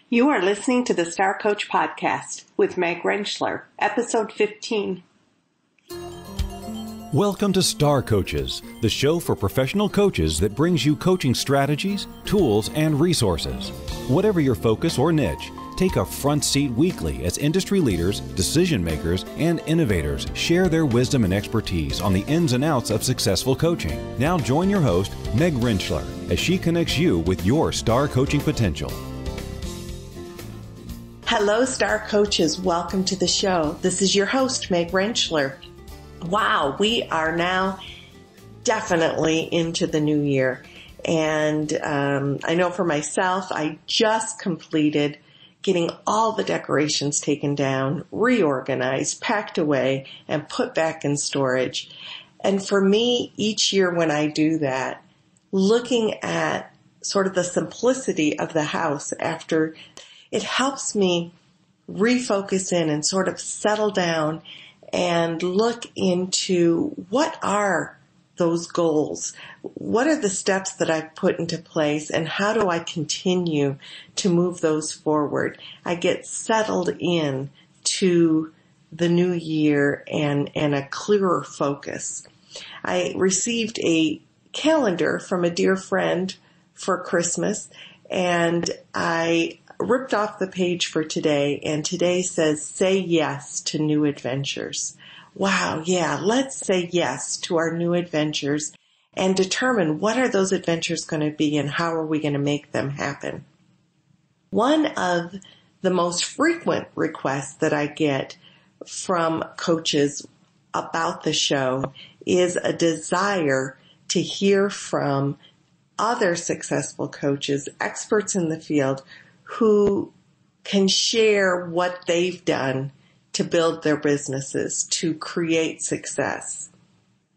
You are listening to the Star Coach Podcast with Meg Rentschler, Episode 15. Welcome to Star Coaches, the show for professional coaches that brings you coaching strategies, tools, and resources. Whatever your focus or niche, take a front seat weekly as industry leaders, decision makers, and innovators share their wisdom and expertise on the ins and outs of successful coaching. Now join your host, Meg Rentschler, as she connects you with your star coaching potential. Hello, Star Coaches. Welcome to the show. This is your host, Meg Rentschler. Wow, we are now definitely into the new year. And I know for myself, I just completed getting all the decorations taken down, reorganized, packed away, and put back in storage. And for me, each year when I do that, looking at sort of the simplicity of the house after, it helps me refocus in and sort of settle down and look into what are those goals? What are the steps that I've put into place, and how do I continue to move those forward? I get settled in to the new year and a clearer focus. I received a calendar from a dear friend for Christmas, and I ripped off the page for today, and today says, say yes to new adventures. Wow, yeah, let's say yes to our new adventures and determine what are those adventures going to be and how are we going to make them happen. One of the most frequent requests that I get from coaches about the show is a desire to hear from other successful coaches, experts in the field, who can share what they've done to build their businesses, to create success.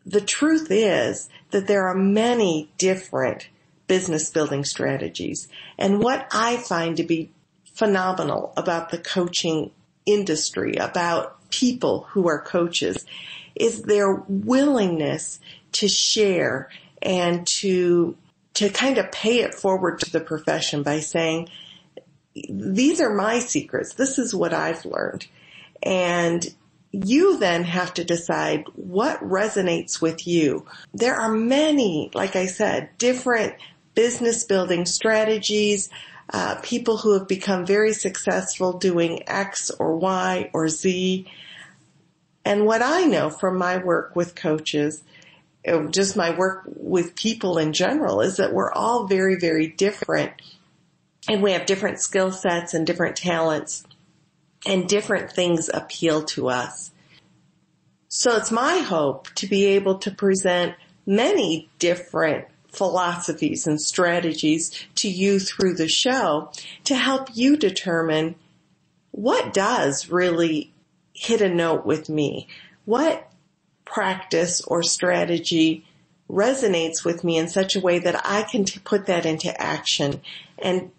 The truth is that there are many different business building strategies. And what I find to be phenomenal about the coaching industry, about people who are coaches, is their willingness to share and to kind of pay it forward to the profession by saying, these are my secrets. This is what I've learned. And you then have to decide what resonates with you. There are many, like I said, different business building strategies, people who have become very successful doing X or Y or Z. And what I know from my work with coaches, just my work with people in general, is that we're all very, very different. And we have different skill sets and different talents, and different things appeal to us. So it's my hope to be able to present many different philosophies and strategies to you through the show to help you determine what does really hit a note with me. What practice or strategy resonates with me in such a way that I can put that into action and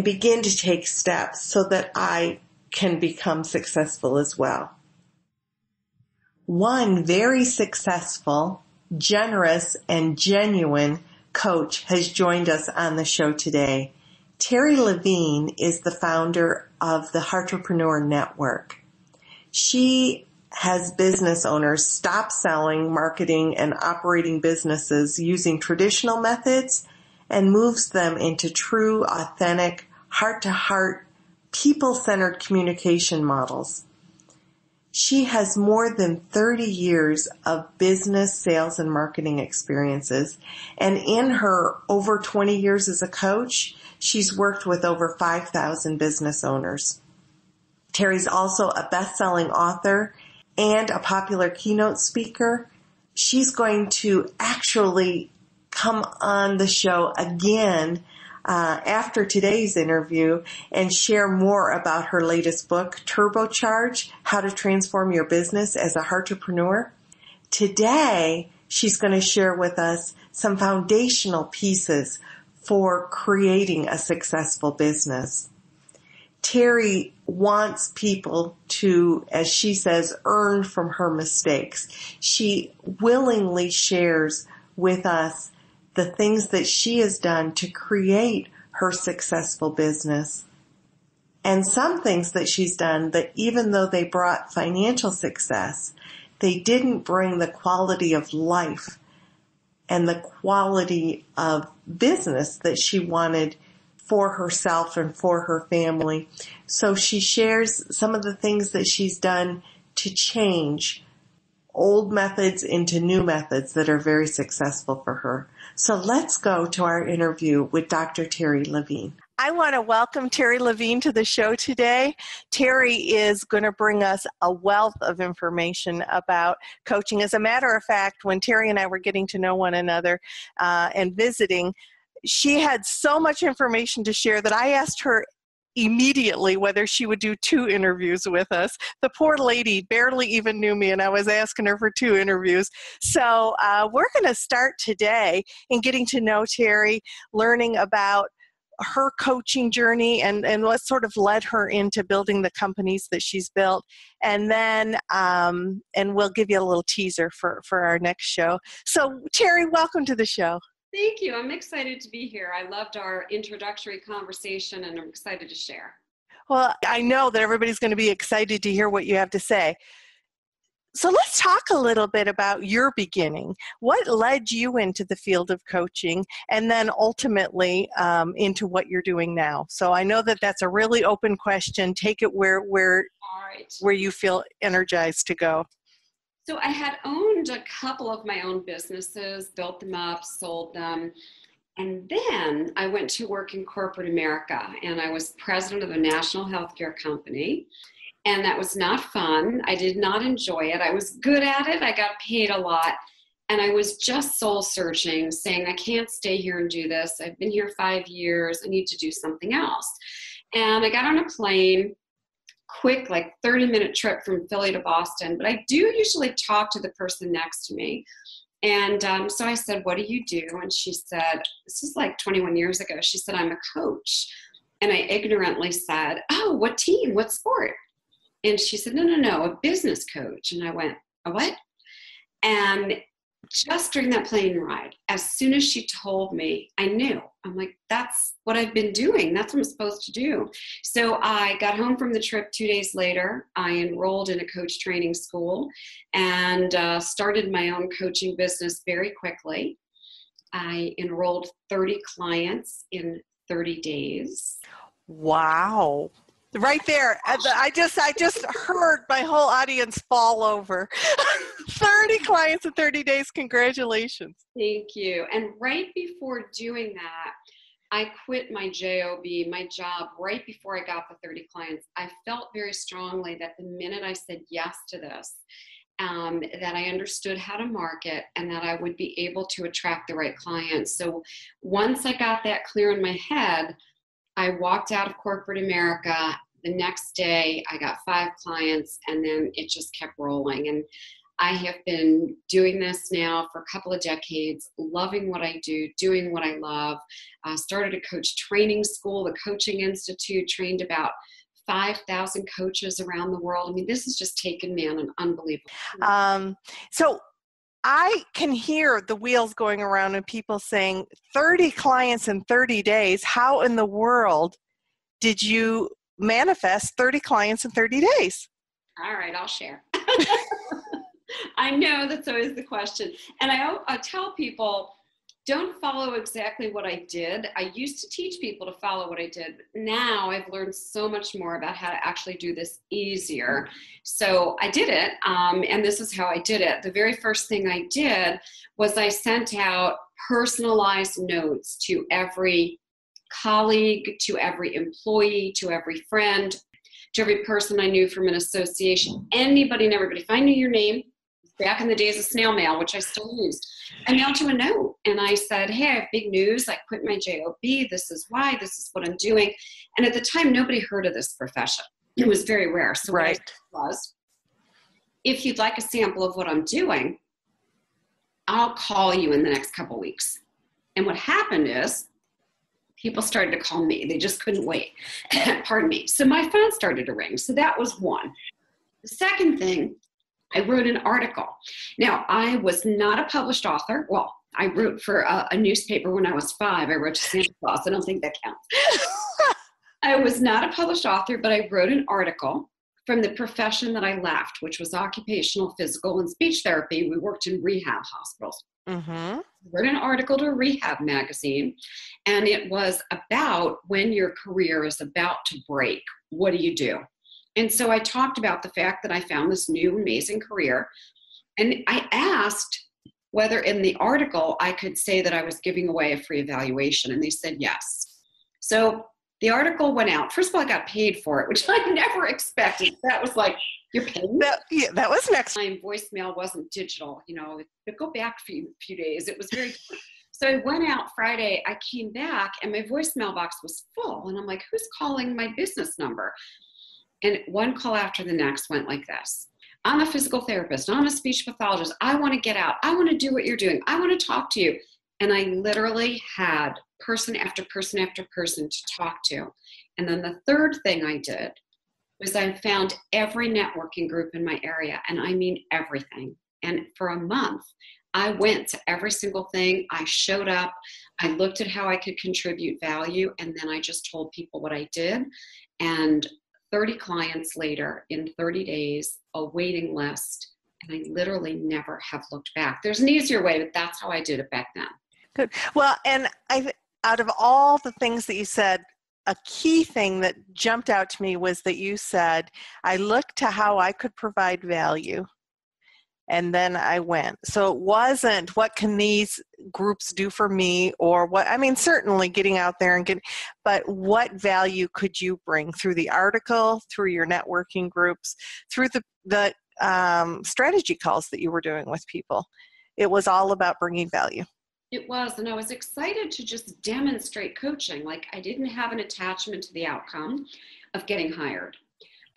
begin to take steps so that I can become successful as well. One very successful, generous, and genuine coach has joined us on the show today. Terri Levine is the founder of the Heartrepreneur Network. She has business owners stop selling, marketing, and operating businesses using traditional methods and moves them into true, authentic, heart-to-heart, people-centered communication models. She has more than 30 years of business, sales, and marketing experiences, and in her over 20 years as a coach, she's worked with over 5,000 business owners. Terri's also a best-selling author and a popular keynote speaker. She's going to actually come on the show again after today's interview and share more about her latest book, Turbocharge: How to Transform Your Business as a Heartrepreneur. Today, she's going to share with us some foundational pieces for creating a successful business. Terri wants people to, as she says, earn from her mistakes. She willingly shares with us the things that she has done to create her successful business. And some things that she's done that even though they brought financial success, they didn't bring the quality of life and the quality of business that she wanted for herself and for her family. So she shares some of the things that she's done to change old methods into new methods that are very successful for her. So let's go to our interview with Dr. Terri Levine. I want to welcome Terri Levine to the show today. Terri is going to bring us a wealth of information about coaching. As a matter of fact, when Terri and I were getting to know one another and visiting, she had so much information to share that I asked her immediately whether she would do 2 interviews with us. The poor lady barely even knew me, and I was asking her for 2 interviews. So we're going to start today in getting to know Terri, learning about her coaching journey and what sort of led her into building the companies that she's built. And then, and we'll give you a little teaser for our next show. So Terri, welcome to the show. Thank you. I'm excited to be here. I loved our introductory conversation and I'm excited to share. Well, I know that everybody's going to be excited to hear what you have to say. So let's talk a little bit about your beginning. What led you into the field of coaching and then ultimately into what you're doing now? So I know that that's a really open question. Take it where you feel energized to go. So I had owned a couple of my own businesses, built them up, sold them. And then I went to work in corporate America and I was president of a national healthcare company. And that was not fun. I did not enjoy it. I was good at it. I got paid a lot. And I was just soul searching, saying, I can't stay here and do this. I've been here 5 years. I need to do something else. And I got on a plane, quick, like 30-minute trip from Philly to Boston. But I do usually talk to the person next to me. And so I said, what do you do? And she said, this is like 21 years ago. She said, I'm a coach. And I ignorantly said, oh, what team? What sport? And she said, no, a business coach. And I went, a what? And just during that plane ride, as soon as she told me, I knew. I'm like, that's what I've been doing. That's what I'm supposed to do. So I got home from the trip 2 days later. I enrolled in a coach training school and started my own coaching business very quickly. I enrolled 30 clients in 30 days. Wow. Right there. I just heard my whole audience fall over. 30 clients in 30 days. Congratulations. Thank you. And right before doing that, I quit my job, my job, right before I got the 30 clients. I felt very strongly that the minute I said yes to this, that I understood how to market and that I would be able to attract the right clients. So once I got that clear in my head, I walked out of corporate America. The next day, I got 5 clients, and then it just kept rolling. And I have been doing this now for a couple of decades, loving what I do, doing what I love. Started a coach training school, the Coaching Institute, trained about 5,000 coaches around the world. I mean, this has just taken me on an unbelievable So I can hear the wheels going around and people saying 30 clients in 30 days. How in the world did you manifest 30 clients in 30 days? All right, I'll share. I know that's always the question. And I tell people, don't follow exactly what I did. I used to teach people to follow what I did. But now I've learned so much more about how to actually do this easier. So I did it, and this is how I did it. The very first thing I did was I sent out personalized notes to every colleague, to every employee, to every friend, to every person I knew from an association, anybody and everybody. If I knew your name, back in the days of snail mail, which I still used, I mailed you a note and I said, hey, I have big news. I quit my job. This is why. This is what I'm doing. And at the time, nobody heard of this profession. It was very rare. So what I said was, if you'd like a sample of what I'm doing, I'll call you in the next couple weeks. And what happened is, people started to call me. They just couldn't wait. Pardon me. So my phone started to ring. So that was one. The second thing, I wrote an article. Now, I was not a published author. Well, I wrote for a newspaper when I was 5. I wrote to Santa Claus. I don't think that counts. I was not a published author, but I wrote an article from the profession that I left, which was occupational, physical, and speech therapy. We worked in rehab hospitals. I wrote an article to a rehab magazine, and it was about when your career is about to break, what do you do? And so I talked about the fact that I found this new amazing career, and I asked whether in the article I could say that I was giving away a free evaluation, and they said yes. So the article went out. First of all, I got paid for it, which I never expected. That was like, you're paying? That was next. My voicemail wasn't digital, go back a few days. It was very, so I went out Friday, I came back and my voicemail box was full. And I'm like, who's calling my business number? And one call after the next went like this. I'm a physical therapist. I'm a speech pathologist. I want to get out. I want to do what you're doing. I want to talk to you. And I literally had person after person after person to talk to. And then the third thing I did was I found every networking group in my area, and I mean everything. And for a month, I went to every single thing. I showed up. I looked at how I could contribute value, and then I just told people what I did. And 30 clients later, in 30 days, a waiting list, and I literally never have looked back. There's an easier way, but that's how I did it back then. Good. Well, and out of all the things that you said, a key thing that jumped out to me was that you said, I looked to how I could provide value, and then I went. So it wasn't what can these groups do for me, or what, I mean, certainly getting out there and but what value could you bring through the article, through your networking groups, through the strategy calls that you were doing with people. It was all about bringing value. It was, and I was excited to just demonstrate coaching. Like, I didn't have an attachment to the outcome of getting hired.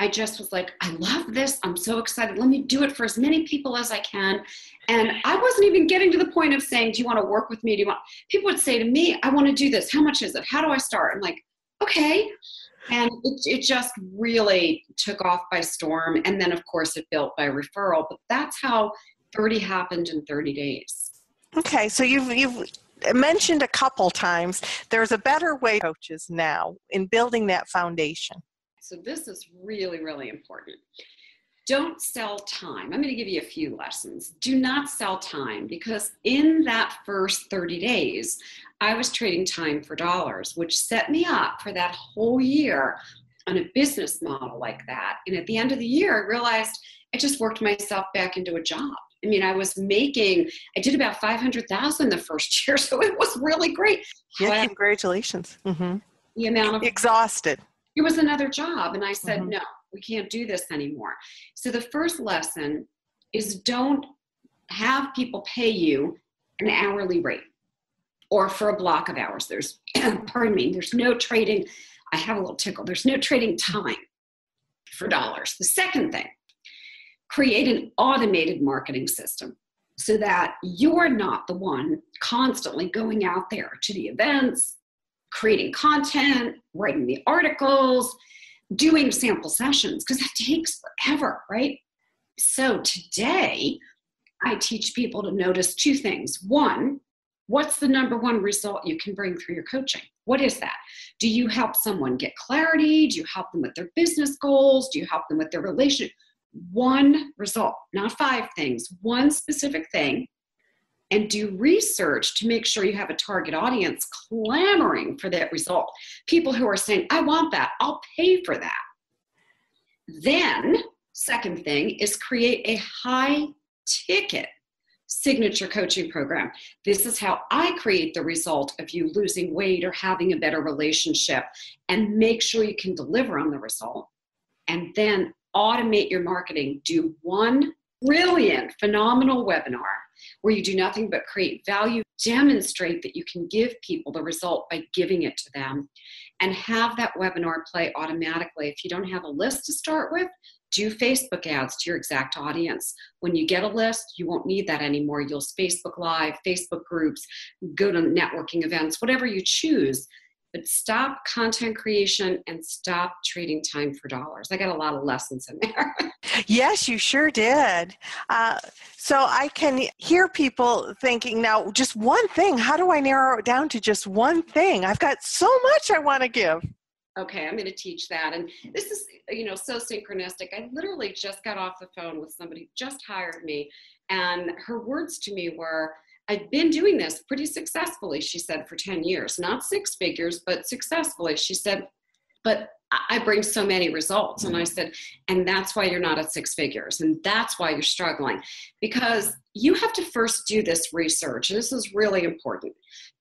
I just was like, I love this. I'm so excited. Let me do it for as many people as I can. And I wasn't even getting to the point of saying, do you want to work with me? People would say to me, I want to do this. How much is it? How do I start? I'm like, okay. And it just really took off by storm. And then, of course, it built by referral. But that's how 30 happened in 30 days. Okay, so you've mentioned a couple times there's a better way coaches now in building that foundation. So this is really, really important. Don't sell time. I'm going to give you a few lessons. Do not sell time, because in that first 30 days, I was trading time for dollars, which set me up for that whole year on a business model like that. And at the end of the year, I realized I just worked myself back into a job. I mean, I did about $500,000 the first year, so it was really great. Yeah, congratulations. Mm-hmm. The amount of exhausted. It was another job, and I said, no, we can't do this anymore. So the first lesson is, don't have people pay you an hourly rate or for a block of hours. There's, there's no trading. I have a little tickle. There's no trading time for dollars. The second thing, create an automated marketing system so that you're not the one constantly going out there to the events, creating content, writing the articles, doing sample sessions, because that takes forever, right? So today, I teach people to notice two things. One, what's the number one result you can bring through your coaching? What is that? Do you help someone get clarity? Do you help them with their business goals? Do you help them with their relationship? One result, not 5 things, one specific thing, and do research to make sure you have a target audience clamoring for that result. People who are saying, I want that, I'll pay for that. Then, second thing is create a high ticket signature coaching program. This is how I create the result of you losing weight or having a better relationship, and make sure you can deliver on the result. And then automate your marketing. Do one brilliant, phenomenal webinar where you do nothing but create value, demonstrate that you can give people the result by giving it to them, and have that webinar play automatically. If you don't have a list to start with, do Facebook ads to your exact audience. When you get a list, you won't need that anymore. You'll Facebook Live, Facebook groups, go to networking events, whatever you choose. But stop content creation and stop trading time for dollars. I got a lot of lessons in there. Yes, you sure did. So I can hear people thinking, now, just one thing. How do I narrow it down to just one thing? I've got so much I want to give. okay, I'm going to teach that. And this is, so synchronistic. I literally just got off the phone with somebody who just hired me. And her words to me were, I've been doing this pretty successfully, she said, for 10 years, not six figures, but successfully. She said, but I bring so many results. And I said, and that's why you're not at six figures. And that's why you're struggling, because you have to first do this research. And this is really important.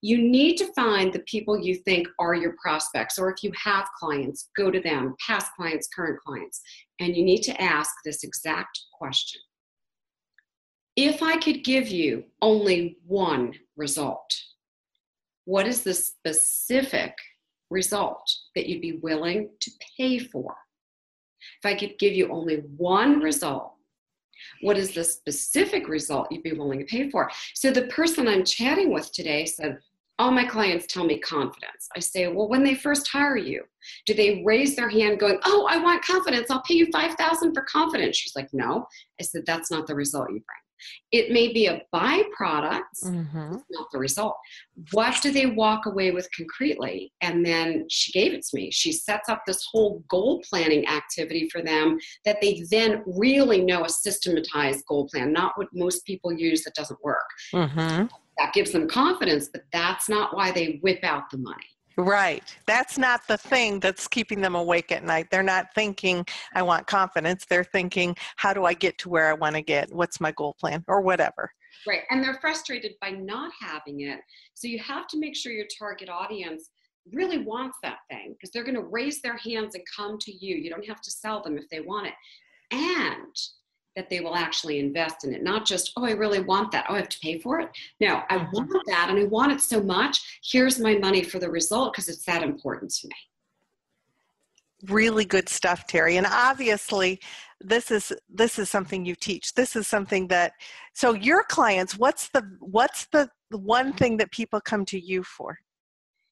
You need to find the people you think are your prospects, or if you have clients, go to them, past clients, current clients. And you need to ask this exact question. If I could give you only one result, what is the specific result that you'd be willing to pay for? If I could give you only one result, what is the specific result you'd be willing to pay for? So the person I'm chatting with today said, all my clients tell me confidence. I say, well, when they first hire you, do they raise their hand going, oh, I want confidence, I'll pay you $5,000 for confidence? She's like, no. I said, that's not the result you bring. It may be a byproduct, it's not the result. What do they walk away with concretely? And then she gave it to me. She sets up this whole goal planning activity for them that they then really know a systematized goal plan, not what most people use that doesn't work. That gives them confidence, but that's not why they whip out the money. Right. That's not the thing that's keeping them awake at night. They're not thinking, I want confidence. They're thinking, how do I get to where I want to get? What's my goal plan or whatever? Right. And they're frustrated by not having it. So you have to make sure your target audience really wants that thing, because they're going to raise their hands and come to you. You don't have to sell them if they want it. And that they will actually invest in it. Not just, oh, I really want that. Oh, I have to pay for it. No, I want that and I want it so much. Here's my money for the result because it's that important to me. Really good stuff, Terri. And obviously, this is something you teach. This is something that, so your clients, what's the one thing that people come to you for?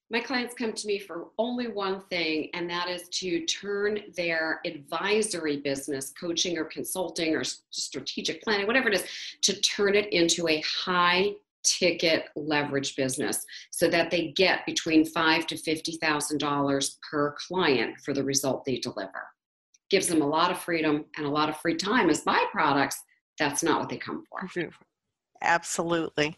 My clients come to me for only one thing, and that is to turn their advisory business, coaching or consulting or strategic planning, whatever it is, to turn it into a high ticket leverage business so that they get between $5,000 to $50,000 per client for the result they deliver. Gives them a lot of freedom and a lot of free time as byproducts. That's not what they come for. Absolutely.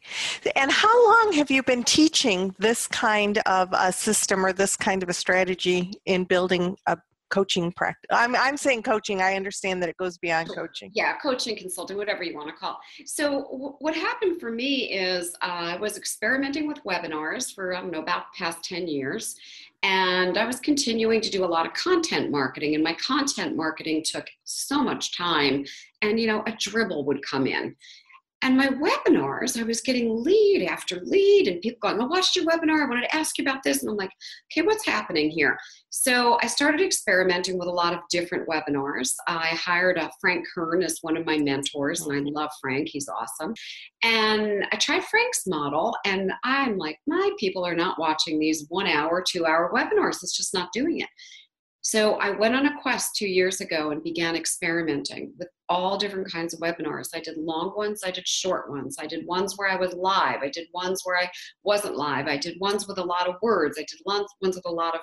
And how long have you been teaching this kind of a system or this kind of a strategy in building a coaching practice? I'm saying coaching. I understand that it goes beyond coaching. Yeah, coaching, consulting, whatever you want to call it. So what happened for me is I was experimenting with webinars for, about the past 10 years. And I was continuing to do a lot of content marketing. And my content marketing took so much time. And, a dribble would come in. And my webinars, I was getting lead after lead and people going, I watched your webinar. I wanted to ask you about this. And I'm like, okay, what's happening here? So I started experimenting with a lot of different webinars. I hired Frank Kern as one of my mentors, and I love Frank. He's awesome. And I tried Frank's model, and I'm like, my people are not watching these 1 hour, 2 hour webinars. It's just not doing it. So I went on a quest 2 years ago and began experimenting with all different kinds of webinars. I did long ones, I did short ones. I did ones where I was live. I did ones where I wasn't live. I did ones with a lot of words. I did ones with a lot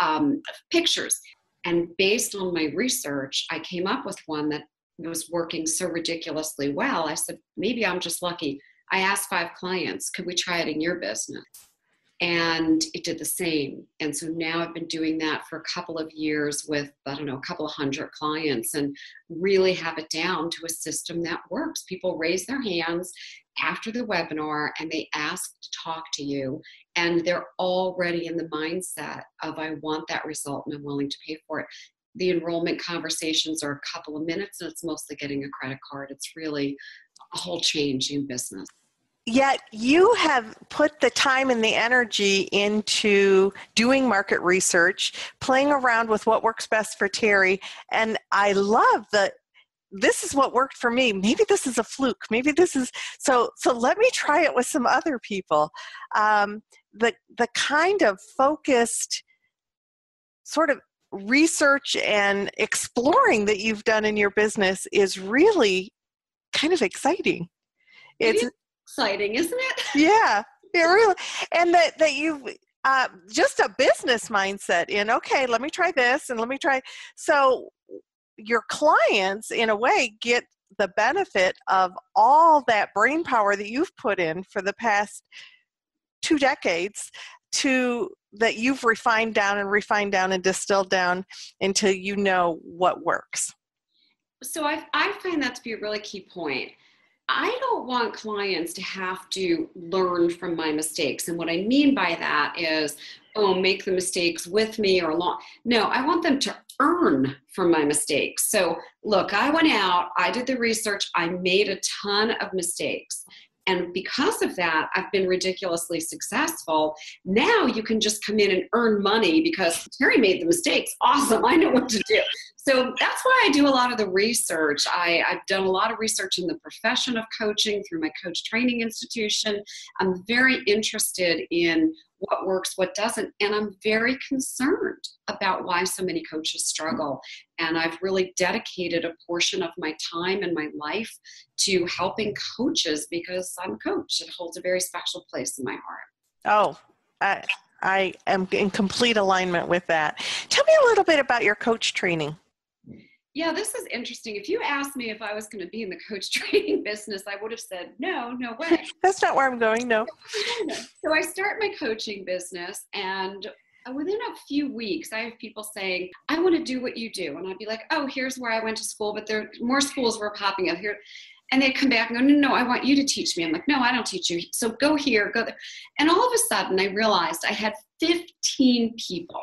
of pictures. And based on my research, I came up with one that was working so ridiculously well. I said, maybe I'm just lucky. I asked 5 clients, could we try it in your business? And it did the same. And so now I've been doing that for a couple of years with, a couple of hundred clients, and really have it down to a system that works. People raise their hands after the webinar and they ask to talk to you. And they're already in the mindset of, I want that result and I'm willing to pay for it. The enrollment conversations are a couple of minutes and it's mostly getting a credit card. It's really a whole change in business. Yet you have put the time and the energy into doing market research, playing around with what works best for Terri. And I love that this is what worked for me. Maybe this is a fluke. Maybe this is, so let me try it with some other people. The kind of focused sort of research and exploring that you've done in your business is really kind of exciting. It's exciting, isn't it? Yeah, it really, and that just a business mindset in, okay, let me try this and let me try. So your clients, in a way, get the benefit of all that brain power that you've put in for the past 2 decades that you've refined down and distilled down until you know what works. So I find that to be a really key point. I don't want clients to have to learn from my mistakes. And what I mean by that is, make the mistakes with me or along. No, I want them to earn from my mistakes. So look, I went out, I did the research, I made a ton of mistakes. And because of that, I've been ridiculously successful. Now you can just come in and earn money because Terri made the mistakes. Awesome, I know what to do. So that's why I do a lot of the research. I've done a lot of research in the profession of coaching through my coach training institution. I'm very interested in what works, what doesn't, and I'm very concerned about why so many coaches struggle. And I've really dedicated a portion of my time and my life to helping coaches because I'm a coach. It holds a very special place in my heart. Oh, I am in complete alignment with that. Tell me a little bit about your coach training. Yeah, this is interesting. If you asked me if I was going to be in the coach training business, I would have said, no way. That's not where I'm going, no. So I start my coaching business, and within a few weeks, I have people saying, I want to do what you do. And I'd be like, oh, here's where I went to school, but there more schools were popping up here. And they'd come back and go, no, I want you to teach me. I'm like, no, I don't teach you. So go here, go there. And all of a sudden, I realized I had 15 people.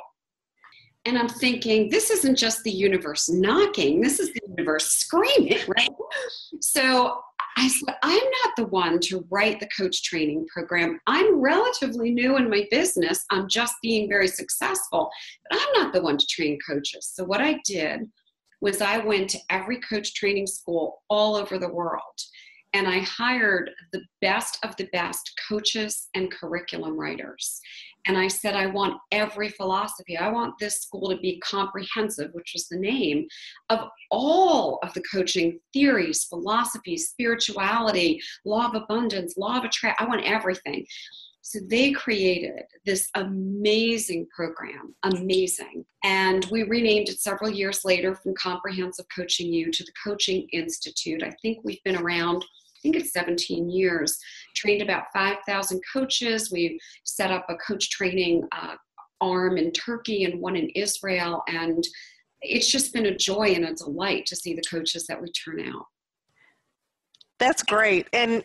And I'm thinking, this isn't just the universe knocking, this is the universe screaming, right? So I said, I'm not the one to write the coach training program. I'm relatively new in my business. I'm just being very successful, but I'm not the one to train coaches. So what I did was I went to every coach training school all over the world. And I hired the best of the best coaches and curriculum writers. And I said, I want every philosophy. I want this school to be comprehensive, which was the name of all of the coaching theories, philosophies, spirituality, law of abundance, law of attraction. I want everything. So they created this amazing program, amazing. And we renamed it several years later from Comprehensive Coaching U to the Coaching Institute. I think we've been around, I think it's 17 years, trained about 5,000 coaches. We set up a coach training arm in Turkey and one in Israel. And it's just been a joy and a delight to see the coaches that we turn out. That's great. And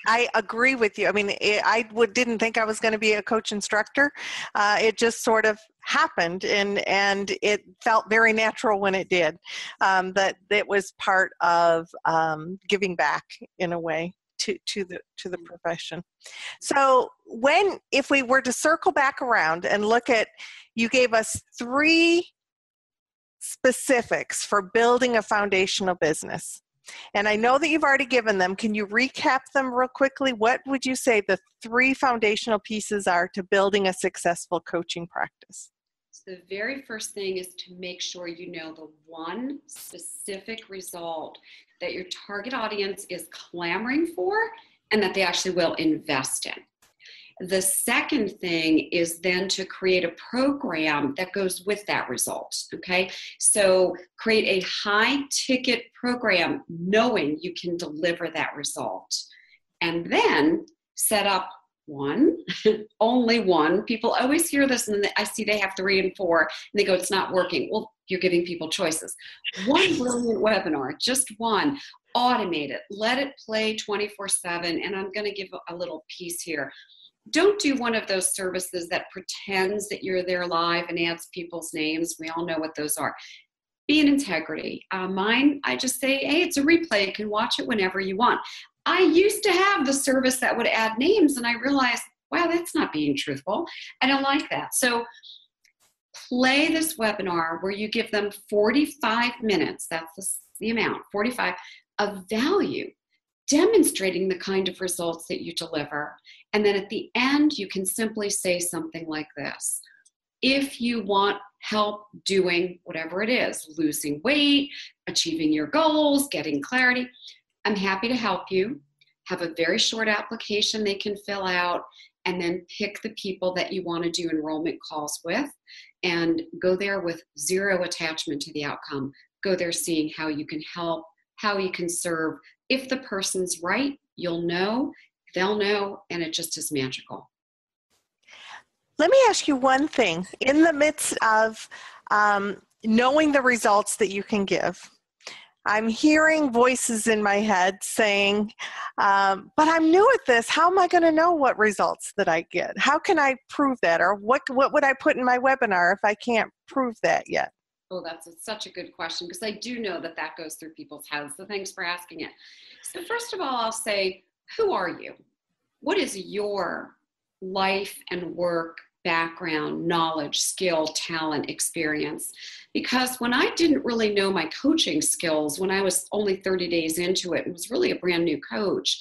I agree with you. I mean, I didn't think I was going to be a coach instructor. It just sort of happened, and it felt very natural when it did. That it was part of giving back in a way to the profession. So if we were to circle back around and look at, you gave us 3 specifics for building a foundational business. And I know that you've already given them. Can you recap them real quickly? What would you say the 3 foundational pieces are to building a successful coaching practice? So the very first thing is to make sure you know the one specific result that your target audience is clamoring for and that they actually will invest in. The second thing is then to create a program that goes with that result, okay? So create a high-ticket program knowing you can deliver that result. And then set up one, only one. People always hear this, and then I see they have 3 and 4, and they go, it's not working. Well, you're giving people choices. One brilliant webinar, just one. Automate it. Let it play 24/7, and I'm going to give a little piece here. Don't do one of those services that pretends that you're there live and adds people's names. We all know what those are. Be in integrity. Mine, I just say, hey, it's a replay. You can watch it whenever you want. I used to have the service that would add names, and I realized, wow, that's not being truthful. I don't like that. So play this webinar where you give them 45 minutes, that's the amount, 45, of value, demonstrating the kind of results that you deliver. And then at the end, you can simply say something like this. If you want help doing whatever it is, losing weight, achieving your goals, getting clarity, I'm happy to help you. Have a very short application they can fill out, and then pick the people that you want to do enrollment calls with, and go there with zero attachment to the outcome. Go there seeing how you can help, how you can serve. If the person's right, you'll know, they'll know, and it just is magical. Let me ask you one thing. In the midst of knowing the results that you can give, I'm hearing voices in my head saying, but I'm new at this. How am I going to know what results that I get? How can I prove that? Or what would I put in my webinar if I can't prove that yet? Oh, that's such a good question, because I do know that that goes through people's heads. So thanks for asking it. So first of all, I'll say, who are you? What is your life and work background, knowledge, skill, talent, experience? Because when I didn't really know my coaching skills, when I was only 30 days into it and was really a brand new coach,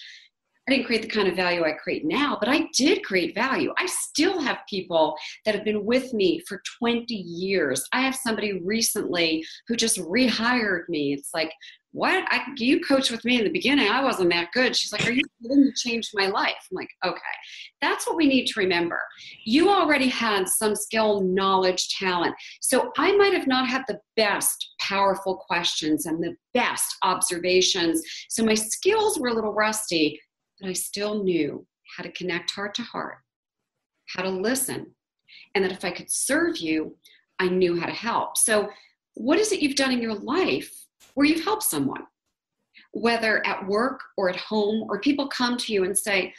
I didn't create the kind of value I create now, but I did create value. I still have people that have been with me for 20 years. I have somebody recently who just rehired me. It's like, what? You coached with me in the beginning. I wasn't that good. She's like, are you kidding? You changed my life. I'm like, okay. That's what we need to remember. You already had some skill, knowledge, talent. So I might have not had the best powerful questions and the best observations. So my skills were a little rusty, but I still knew how to connect heart to heart, how to listen, and that if I could serve you, I knew how to help. So what is it you've done in your life where you've helped someone, whether at work or at home, or people come to you and say,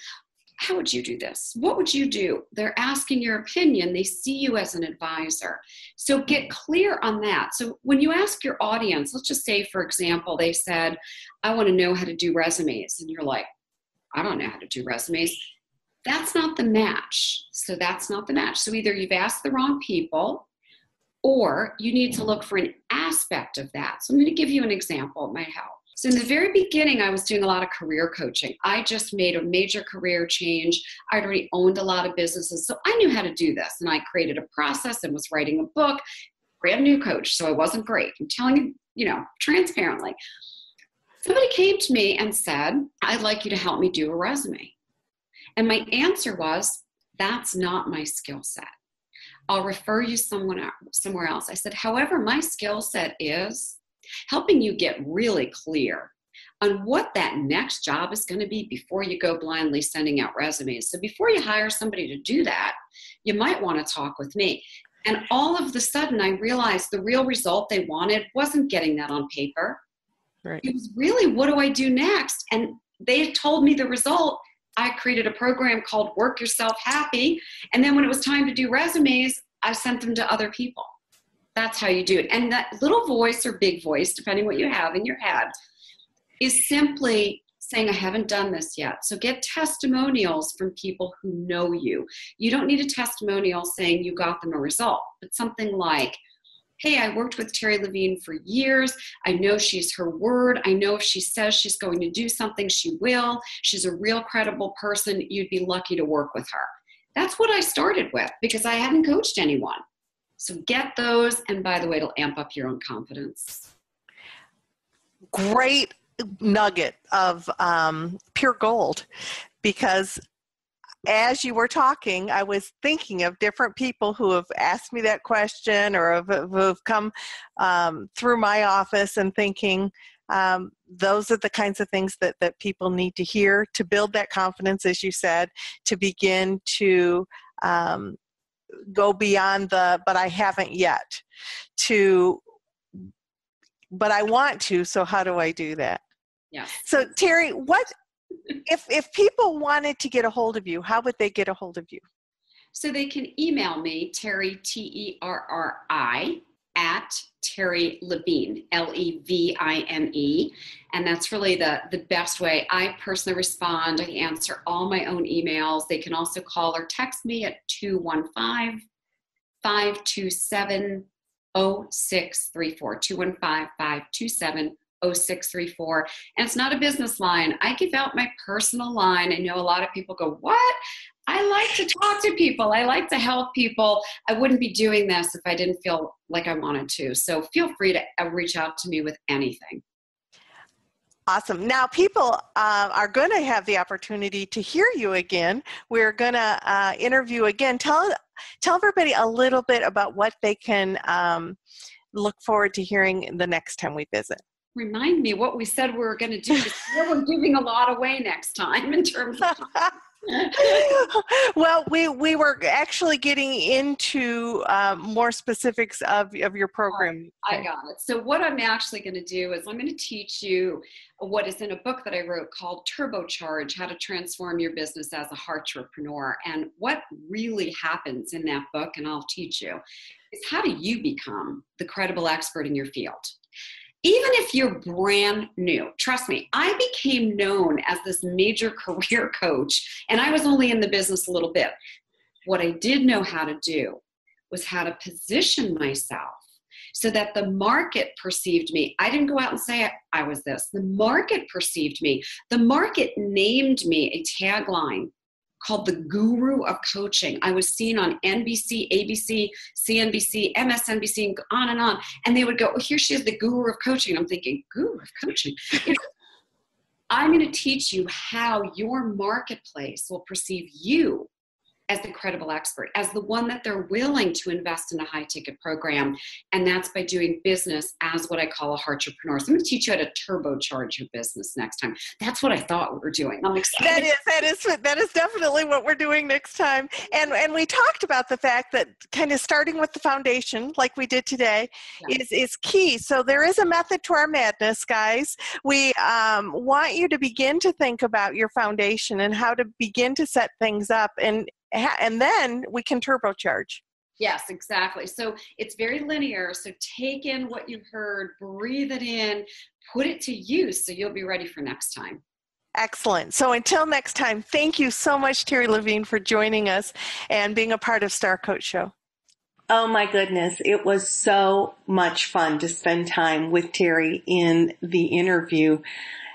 how would you do this? What would you do? They're asking your opinion. They see you as an advisor. So get clear on that. So when you ask your audience, let's just say, for example, they said, I want to know how to do resumes. And you're like, I don't know how to do resumes. That's not the match. So that's not the match. So either you've asked the wrong people, or you need to look for an aspect of that. So I'm going to give you an example. It might help. So in the very beginning, I was doing a lot of career coaching. I just made a major career change. I'd already owned a lot of businesses. So I knew how to do this. And I created a process and was writing a book. Brand new coach. So I wasn't great. I'm telling you, transparently. Somebody came to me and said, I'd like you to help me do a resume. And my answer was, that's not my skill set. I'll refer you somewhere else. I said, however, my skill set is helping you get really clear on what that next job is going to be before you go blindly sending out resumes. So before you hire somebody to do that, you might want to talk with me. And all of a sudden, I realized the real result they wanted wasn't getting that on paper. Right. It was really, what do I do next? And they had told me the result. I created a program called Work Yourself Happy. And then when it was time to do resumes, I sent them to other people. That's how you do it. And that little voice or big voice, depending what you have in your head, is simply saying, I haven't done this yet. So get testimonials from people who know you. You don't need a testimonial saying you got them a result, but something like, hey, I worked with Terri Levine for years. I know she's her word. I know if she says she's going to do something, she will. She's a real credible person. You'd be lucky to work with her. That's what I started with because I hadn't coached anyone. So get those. And by the way, it'll amp up your own confidence. Great nugget of pure gold, because as you were talking, I was thinking of different people who have asked me that question or have come through my office, and thinking those are the kinds of things that people need to hear to build that confidence, as you said, to begin to go beyond but I haven't yet, to but I want to, so how do I do that? Yeah. So Terri, if people wanted to get a hold of you, how would they get a hold of you? So they can email me, Terri, Terri, at Terri Levine, Levine. And that's really the best way. I personally respond. I answer all my own emails. They can also call or text me at 215-527-0634, 215-527-0634. And it's not a business line. I give out my personal line. I know a lot of people go, what? I like to talk to people. I like to help people. I wouldn't be doing this if I didn't feel like I wanted to. So feel free to reach out to me with anything. Awesome. Now, people are going to have the opportunity to hear you again. We're going to interview again. Tell everybody a little bit about what they can look forward to hearing the next time we visit. Remind me what we said we were going to do. We're giving a lot away next time in terms of time. Well, we were actually getting into more specifics of your program. I got it. So what I'm actually going to do is I'm going to teach you what is in a book that I wrote called Turbocharge, How to Transform Your Business as a Heartrepreneur. And what really happens in that book, and I'll teach you, is how do you become the credible expert in your field? Even if you're brand new, trust me, I became known as this major career coach, and I was only in the business a little bit. What I did know how to do was how to position myself so that the market perceived me. I didn't go out and say I was this. The market perceived me. The market named me a tagline called the Guru of Coaching. I was seen on NBC, ABC, CNBC, MSNBC, and on and on. And they would go, oh, here she is, the Guru of Coaching. I'm thinking, Guru of Coaching? I'm going to teach you how your marketplace will perceive you as the credible expert, as the one that they're willing to invest in a high-ticket program. And that's by doing business as what I call a heartrepreneur. So I'm going to teach you how to turbocharge your business next time. That's what I thought we were doing. I'm excited. That is definitely what we're doing next time. And we talked about the fact that kind of starting with the foundation, like we did today, is key. So there is a method to our madness, guys. We want you to begin to think about your foundation and how to begin to set things up, and then we can turbocharge. Yes, exactly. So it's very linear. So take in what you've heard, breathe it in, put it to use so you'll be ready for next time. Excellent. So until next time, thank you so much, Terri Levine, for joining us and being a part of Star Coach Show. Oh my goodness. It was so much fun to spend time with Terri in the interview.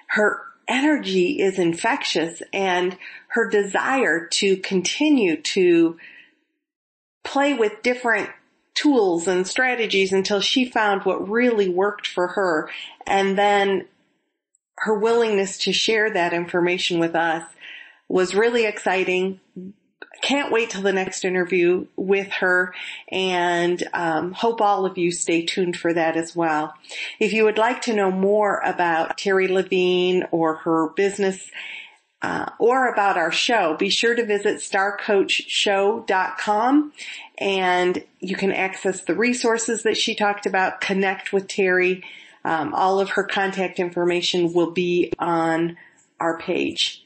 Her energy is infectious, and her desire to continue to play with different tools and strategies until she found what really worked for her, and then her willingness to share that information with us was really exciting. Can't wait till the next interview with her, and hope all of you stay tuned for that as well. If you would like to know more about Terri Levine or her business or about our show, be sure to visit starcoachshow.com, and you can access the resources that she talked about, connect with Terri. All of her contact information will be on our page.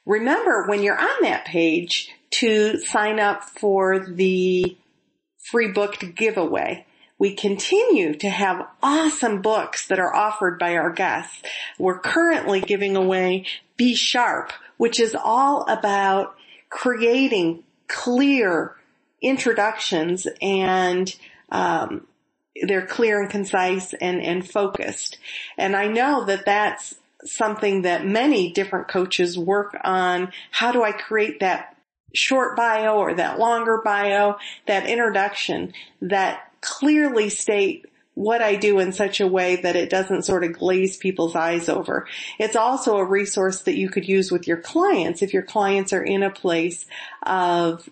Remember, when you're on that page, to sign up for the free book giveaway. We continue to have awesome books that are offered by our guests. We're currently giving away Be Sharp, which is all about creating clear introductions, and they're clear and concise and focused. And I know that that's something that many different coaches work on. How do I create that short bio or that longer bio, that introduction that clearly state what I do in such a way that it doesn't sort of glaze people's eyes over. It's also a resource that you could use with your clients if your clients are in a place of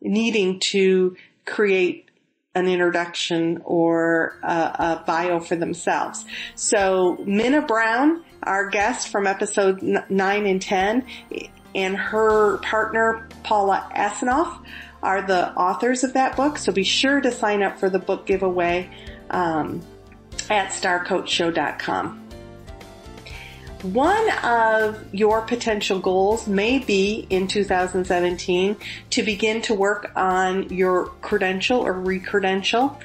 needing to create an introduction or a bio for themselves. So Minna Brown, our guest from episode 9 and 10, and her partner Paula Asanoff are the authors of that book. So be sure to sign up for the book giveaway at starcoachshow.com. One of your potential goals may be in 2017 to begin to work on your credential or re-credential.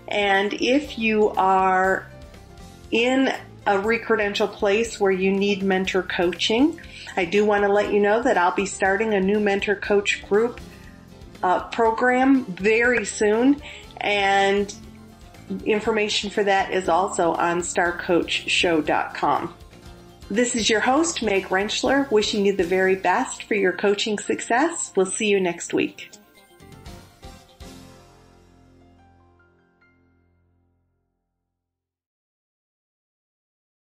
And if you are in a re-credential place where you need mentor coaching, I do want to let you know that I'll be starting a new mentor coach group program very soon. And information for that is also on starcoachshow.com. This is your host, Meg Rentschler, wishing you the very best for your coaching success. We'll see you next week.